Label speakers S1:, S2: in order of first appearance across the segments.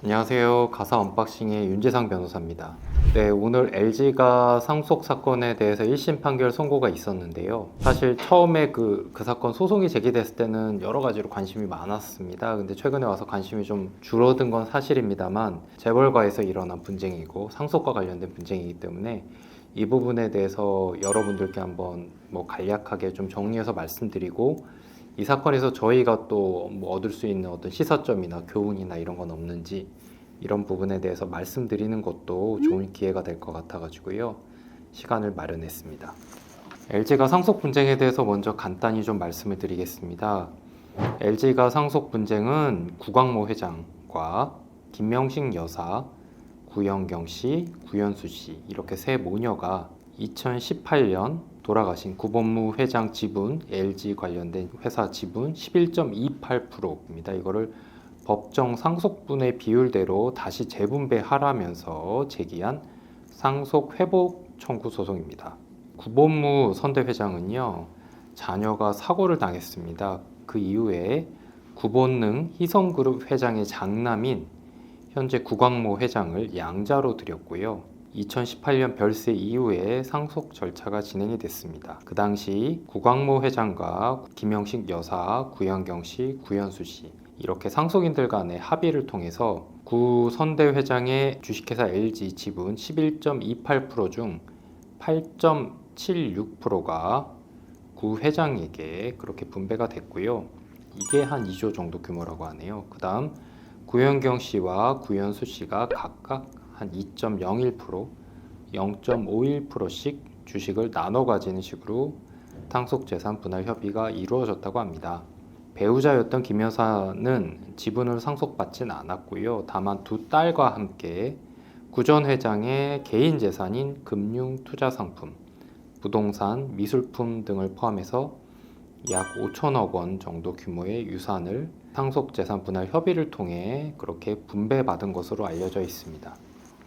S1: 안녕하세요. 가사 언박싱의 윤재상 변호사입니다. 네, 오늘 LG가 상속 사건에 대해서 1심 판결 선고가 있었는데요. 사실 처음에 그 사건 소송이 제기됐을 때는 여러 가지로 관심이 많았습니다. 근데 최근에 와서 관심이 좀 줄어든 건 사실입니다만 재벌가에서 일어난 분쟁이고 상속과 관련된 분쟁이기 때문에 이 부분에 대해서 여러분들께 한번 간략하게 좀 정리해서 말씀드리고, 이 사건에서 저희가 또 얻을 수 있는 어떤 시사점이나 교훈이나 이런 건 없는지, 이런 부분에 대해서 말씀드리는 것도 좋은 기회가 될 것 같아가지고요, 시간을 마련했습니다. LG가 상속 분쟁에 대해서 먼저 간단히 좀 말씀을 드리겠습니다. LG가 상속 분쟁은 구광모 회장과 김명식 여사, 구영경 씨, 구현수 씨, 이렇게 세 모녀가 2018년 돌아가신 구본무 회장 지분, LG 관련된 회사 지분 11.28%입니다. 이거를 법정 상속분의 비율대로 다시 재분배하라면서 제기한 상속 회복 청구 소송입니다. 구본무 선대 회장은요, 자녀가 사고를 당했습니다. 그 이후에 구본능 희성그룹 회장의 장남인 현재 구광모 회장을 양자로 들였고요. 2018년 별세 이후에 상속 절차가 진행이 됐습니다. 그 당시 구광모 회장과 김영식 여사, 구현경 씨, 구현수 씨, 이렇게 상속인들 간의 합의를 통해서 구 선대 회장의 주식회사 LG 지분 11.28% 중 8.76%가 구 회장에게 그렇게 분배가 됐고요. 이게 한 2조 정도 규모라고 하네요. 그 다음 구현경 씨와 구현수 씨가 각각 한 2.01%, 0.51%씩 주식을 나눠 가지는 식으로 상속재산 분할 협의가 이루어졌다고 합니다. 배우자였던 김 여사는 지분을 상속받진 않았고요. 다만 두 딸과 함께 구 전 회장의 개인 재산인 금융 투자 상품, 부동산, 미술품 등을 포함해서 약 5천억 원 정도 규모의 유산을 상속재산 분할 협의를 통해 그렇게 분배받은 것으로 알려져 있습니다.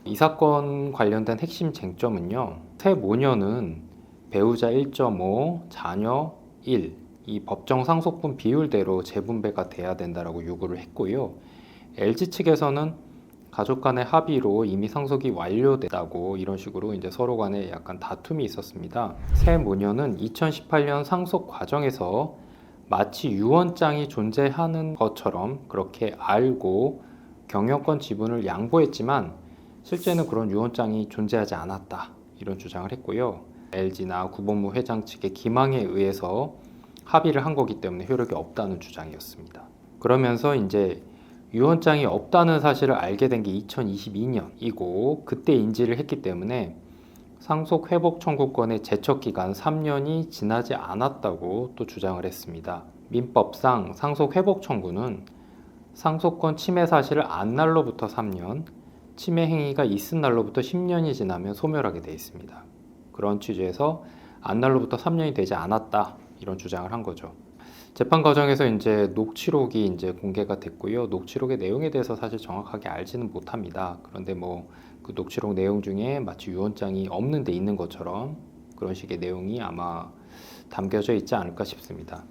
S1: 이 사건 관련된 핵심 쟁점은요, 세 모녀는 배우자 1.5, 자녀 1, 이 법정 상속분 비율대로 재분배가 돼야 된다라고 요구를 했고요. LG 측에서는 가족 간의 합의로 이미 상속이 완료됐다고 이런 식으로 이제 서로 간에 약간 다툼이 있었습니다. 세 모녀는 2018년 상속 과정에서 마치 유언장이 존재하는 것처럼 그렇게 알고 경영권 지분을 양보했지만 실제는 그런 유언장이 존재하지 않았다, 이런 주장을 했고요. LG나 구본무 회장 측의 기망에 의해서 합의를 한 거기 때문에 효력이 없다는 주장이었습니다. 그러면서 이제 유언장이 없다는 사실을 알게 된 게 2022년이고 그때 인지를 했기 때문에 상속 회복 청구권의 제척 기간 3년이 지나지 않았다고 또 주장을 했습니다. 민법상 상속 회복 청구는 상속권 침해 사실을 안 날로부터 3년, 침해 행위가 있은 날로부터 10년이 지나면 소멸하게 되어 있습니다. 그런 취지에서 안 날로부터 3년이 되지 않았다, 이런 주장을 한 거죠. 재판 과정에서 이제 녹취록이 이제 공개가 됐고요. 녹취록의 내용에 대해서 사실 정확하게 알지는 못합니다. 그런데 그 녹취록 내용 중에 마치 유언장이 없는 데 있는 것처럼 그런 식의 내용이 아마 담겨져 있지 않을까 싶습니다.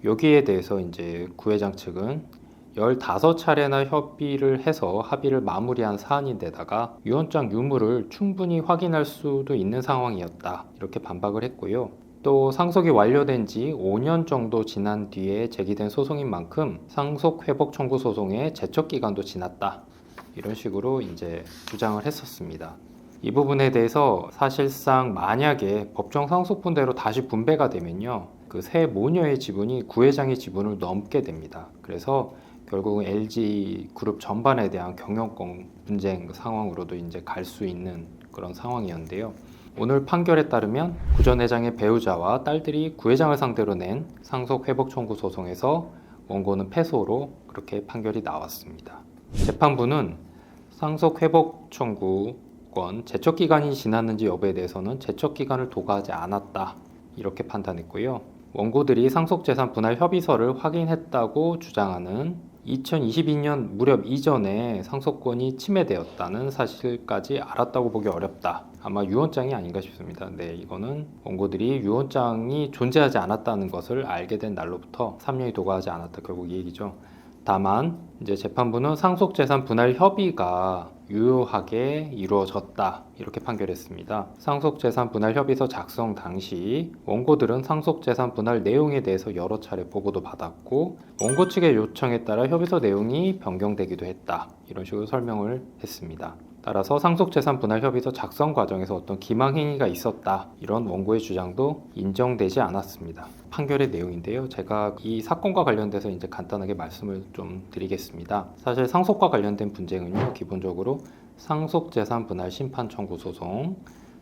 S1: 여기에 대해서 이제 구 회장 측은 15차례나 협의를 해서 합의를 마무리한 사안인데다가 유언장 유무를 충분히 확인할 수도 있는 상황이었다, 이렇게 반박을 했고요. 또 상속이 완료된 지 5년 정도 지난 뒤에 제기된 소송인 만큼 상속 회복 청구 소송의 제척 기간도 지났다, 이런 식으로 이제 주장을 했었습니다. 이 부분에 대해서 사실상 만약에 법정 상속분대로 다시 분배가 되면요, 그 세 모녀의 지분이 구 회장의 지분을 넘게 됩니다. 그래서 결국은 LG 그룹 전반에 대한 경영권 분쟁 상황으로도 이제 갈 수 있는 그런 상황이었는데요. 오늘 판결에 따르면 구 전 회장의 배우자와 딸들이 구 회장을 상대로 낸 상속 회복 청구 소송에서 원고는 패소로 그렇게 판결이 나왔습니다. 재판부는 상속 회복 청구권 제척 기간이 지났는지 여부에 대해서는 제척 기간을 도과하지 않았다, 이렇게 판단했고요. 원고들이 상속재산 분할 협의서를 확인했다고 주장하는 2022년 무렵 이전에 상속권이 침해되었다는 사실까지 알았다고 보기 어렵다. 아마 유언장이 아닌가 싶습니다. 네, 이거는 원고들이 유언장이 존재하지 않았다는 것을 알게 된 날로부터 3년이 도과하지 않았다, 결국 이 얘기죠. 다만 이제 재판부는 상속재산 분할 협의가 유효하게 이루어졌다 이렇게 판결했습니다. 상속재산 분할 협의서 작성 당시 원고들은 상속재산 분할 내용에 대해서 여러 차례 보고도 받았고 원고 측의 요청에 따라 협의서 내용이 변경되기도 했다 이런 식으로 설명을 했습니다. 따라서 상속재산 분할 협의서 작성 과정에서 어떤 기망 행위가 있었다 이런 원고의 주장도 인정되지 않았습니다. 판결의 내용인데요. 제가 이 사건과 관련돼서 이제 간단하게 말씀을 좀 드리겠습니다. 사실 상속과 관련된 분쟁은요, 기본적으로 상속재산 분할 심판 청구 소송,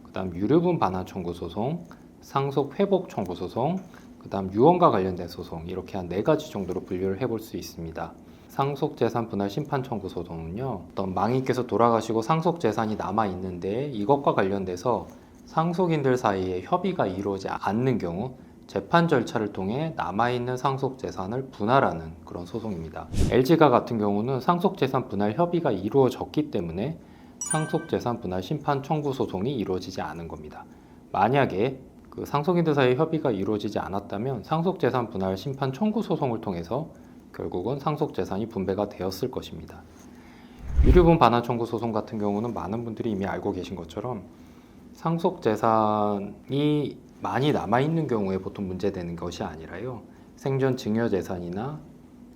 S1: 그다음 유류분 반환 청구 소송, 상속 회복 청구 소송, 그다음 유언과 관련된 소송 이렇게 한 4가지 정도로 분류를 해볼 수 있습니다. 상속재산 분할 심판 청구 소송은요, 어떤 망인께서 돌아가시고 상속재산이 남아 있는데 이것과 관련돼서 상속인들 사이에 협의가 이루어지지 않는 경우 재판 절차를 통해 남아있는 상속재산을 분할하는 그런 소송입니다. LG가 같은 경우는 상속재산 분할 협의가 이루어졌기 때문에 상속재산 분할 심판 청구 소송이 이루어지지 않은 겁니다. 만약에 그 상속인들 사이에 협의가 이루어지지 않았다면 상속재산 분할 심판 청구 소송을 통해서 결국은 상속재산이 분배가 되었을 것입니다. 유류분 반환 청구 소송 같은 경우는 많은 분들이 이미 알고 계신 것처럼 상속재산이 많이 남아있는 경우에 보통 문제되는 것이 아니라요. 생전 증여재산이나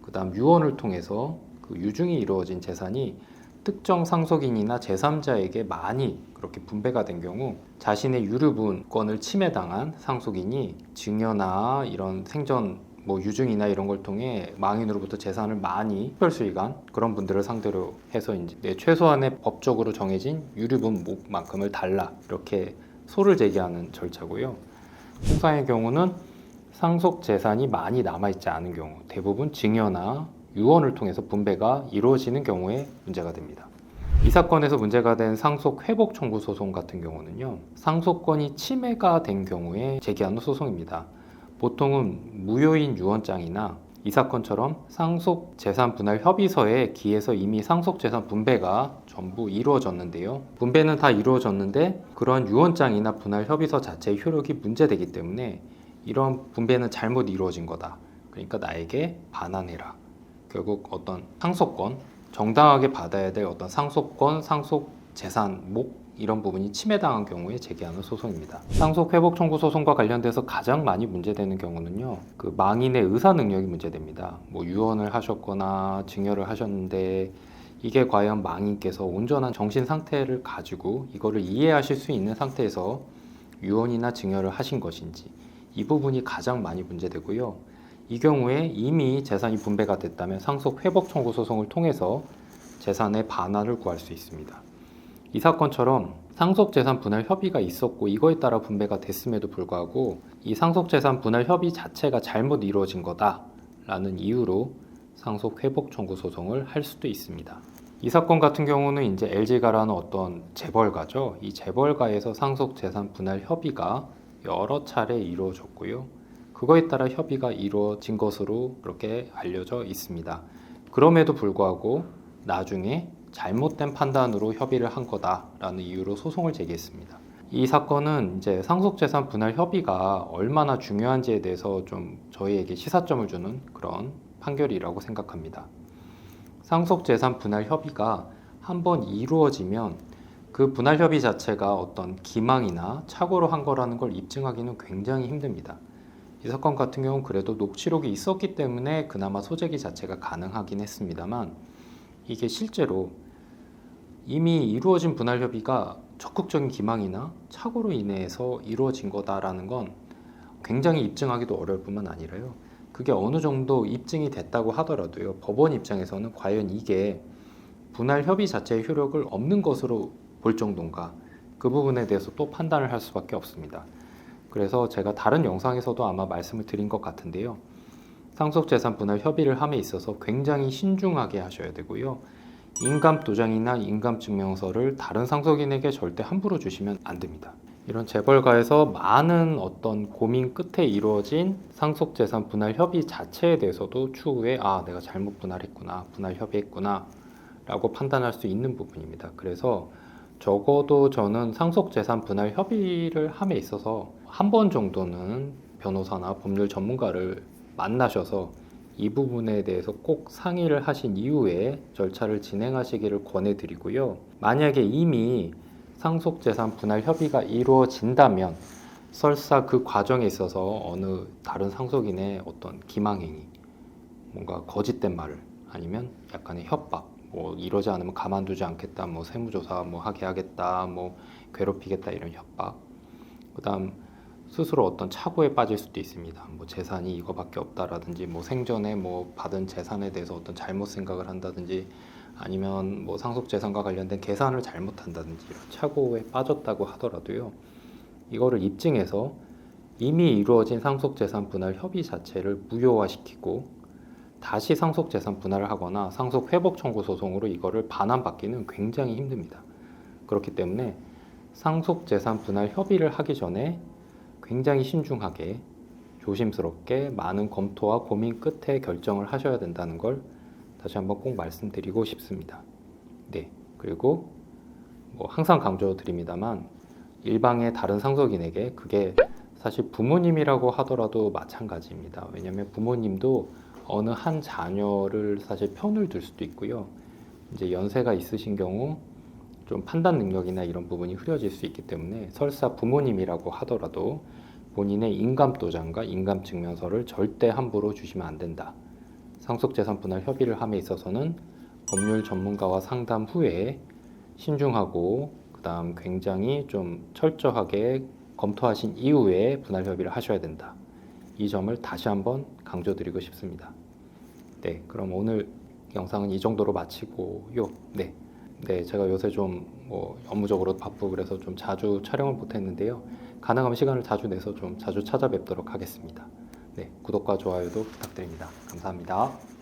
S1: 그 다음 유언을 통해서 그 유증이 이루어진 재산이 특정 상속인이나 제3자에게 많이 그렇게 분배가 된 경우 자신의 유류분권을 침해당한 상속인이 증여나 이런 생전 유증이나 이런 걸 통해 망인으로부터 재산을 많이 특별수익한 그런 분들을 상대로 해서 이제 최소한의 법적으로 정해진 유류분만큼을 달라 이렇게 소를 제기하는 절차고요. 통상의 경우는 상속 재산이 많이 남아있지 않은 경우 대부분 증여나 유언을 통해서 분배가 이루어지는 경우에 문제가 됩니다. 이 사건에서 문제가 된 상속 회복 청구 소송 같은 경우는요, 상속권이 침해가 된 경우에 제기하는 소송입니다. 보통은 무효인 유언장이나 이 사건처럼 상속재산 분할 협의서에 기해서 이미 상속재산 분배가 전부 이루어졌는데요. 분배는 다 이루어졌는데 그런 유언장이나 분할 협의서 자체의 효력이 문제되기 때문에 이런 분배는 잘못 이루어진 거다. 그러니까 나에게 반환해라. 결국 어떤 상속권, 정당하게 받아야 될 어떤 상속권, 상속재산, 이런 부분이 침해당한 경우에 제기하는 소송입니다. 상속회복 청구 소송과 관련돼서 가장 많이 문제되는 경우는요, 그 망인의 의사 능력이 문제됩니다. 유언을 하셨거나 증여를 하셨는데 이게 과연 망인께서 온전한 정신 상태를 가지고 이거를 이해하실 수 있는 상태에서 유언이나 증여를 하신 것인지 이 부분이 가장 많이 문제되고요. 이 경우에 이미 재산이 분배가 됐다면 상속회복 청구 소송을 통해서 재산의 반환을 구할 수 있습니다. 이 사건처럼 상속재산 분할 협의가 있었고 이거에 따라 분배가 됐음에도 불구하고 이 상속재산 분할 협의 자체가 잘못 이루어진 거다라는 이유로 상속회복 청구 소송을 할 수도 있습니다. 이 사건 같은 경우는 이제 LG가라는 어떤 재벌가죠. 이 재벌가에서 상속재산 분할 협의가 여러 차례 이루어졌고요. 그거에 따라 협의가 이루어진 것으로 그렇게 알려져 있습니다. 그럼에도 불구하고 나중에 잘못된 판단으로 협의를 한 거다라는 이유로 소송을 제기했습니다. 이 사건은 이제 상속재산 분할 협의가 얼마나 중요한지에 대해서 좀 저희에게 시사점을 주는 그런 판결이라고 생각합니다. 상속재산 분할 협의가 한번 이루어지면 그 분할 협의 자체가 어떤 기망이나 착오로 한 거라는 걸 입증하기는 굉장히 힘듭니다. 이 사건 같은 경우는 그래도 녹취록이 있었기 때문에 그나마 소재기 자체가 가능하긴 했습니다만 이게 실제로 이미 이루어진 분할 협의가 적극적인 기망이나 착오로 인해서 이루어진 거다라는 건 굉장히 입증하기도 어려울 뿐만 아니라요. 그게 어느 정도 입증이 됐다고 하더라도요. 법원 입장에서는 과연 이게 분할 협의 자체의 효력을 없는 것으로 볼 정도인가 그 부분에 대해서 또 판단을 할 수밖에 없습니다. 그래서 제가 다른 영상에서도 아마 말씀을 드린 것 같은데요. 상속재산 분할 협의를 함에 있어서 굉장히 신중하게 하셔야 되고요. 인감도장이나 인감증명서를 다른 상속인에게 절대 함부로 주시면 안 됩니다. 이런 재벌가에서 많은 어떤 고민 끝에 이루어진 상속재산 분할 협의 자체에 대해서도 추후에 내가 잘못 분할했구나, 분할 협의했구나 라고 판단할 수 있는 부분입니다. 그래서 적어도 저는 상속재산 분할 협의를 함에 있어서 한 번 정도는 변호사나 법률 전문가를 만나셔서 이 부분에 대해서 꼭 상의를 하신 이후에 절차를 진행하시기를 권해드리고요. 만약에 이미 상속재산 분할 협의가 이루어진다면 설사 그 과정에 있어서 어느 다른 상속인의 어떤 기망행위, 뭔가 거짓된 말을 아니면 약간의 협박, 뭐 이러지 않으면 가만두지 않겠다, 뭐 세무조사 뭐 하게 하겠다, 뭐 괴롭히겠다 이런 협박. 그다음 스스로 어떤 착오에 빠질 수도 있습니다. 뭐 재산이 이거밖에 없다라든지, 뭐 생전에 뭐 받은 재산에 대해서 어떤 잘못 생각을 한다든지, 아니면 뭐 상속 재산과 관련된 계산을 잘못한다든지 이런 착오에 빠졌다고 하더라도요. 이거를 입증해서 이미 이루어진 상속 재산 분할 협의 자체를 무효화시키고 다시 상속 재산 분할을 하거나 상속 회복 청구 소송으로 이거를 반환받기는 굉장히 힘듭니다. 그렇기 때문에 상속 재산 분할 협의를 하기 전에 굉장히 신중하게 조심스럽게 많은 검토와 고민 끝에 결정을 하셔야 된다는 걸 다시 한번 꼭 말씀드리고 싶습니다. 네, 그리고 뭐 항상 강조드립니다만 일방의 다른 상속인에게, 그게 사실 부모님이라고 하더라도 마찬가지입니다. 왜냐하면 부모님도 어느 한 자녀를 사실 편을 들 수도 있고요. 이제 연세가 있으신 경우 좀 판단 능력이나 이런 부분이 흐려질 수 있기 때문에 설사 부모님이라고 하더라도 본인의 인감도장과 인감증명서를 절대 함부로 주시면 안 된다. 상속재산 분할 협의를 함에 있어서는 법률 전문가와 상담 후에 신중하고 그다음 굉장히 좀 철저하게 검토하신 이후에 분할 협의를 하셔야 된다. 이 점을 다시 한번 강조드리고 싶습니다. 네, 그럼 오늘 영상은 이 정도로 마치고요. 네, 제가 요새 좀 뭐 업무적으로 바쁘고 그래서 좀 자주 촬영을 못했는데요. 가능하면 시간을 자주 내서 좀 자주 찾아뵙도록 하겠습니다. 네, 구독과 좋아요도 부탁드립니다. 감사합니다.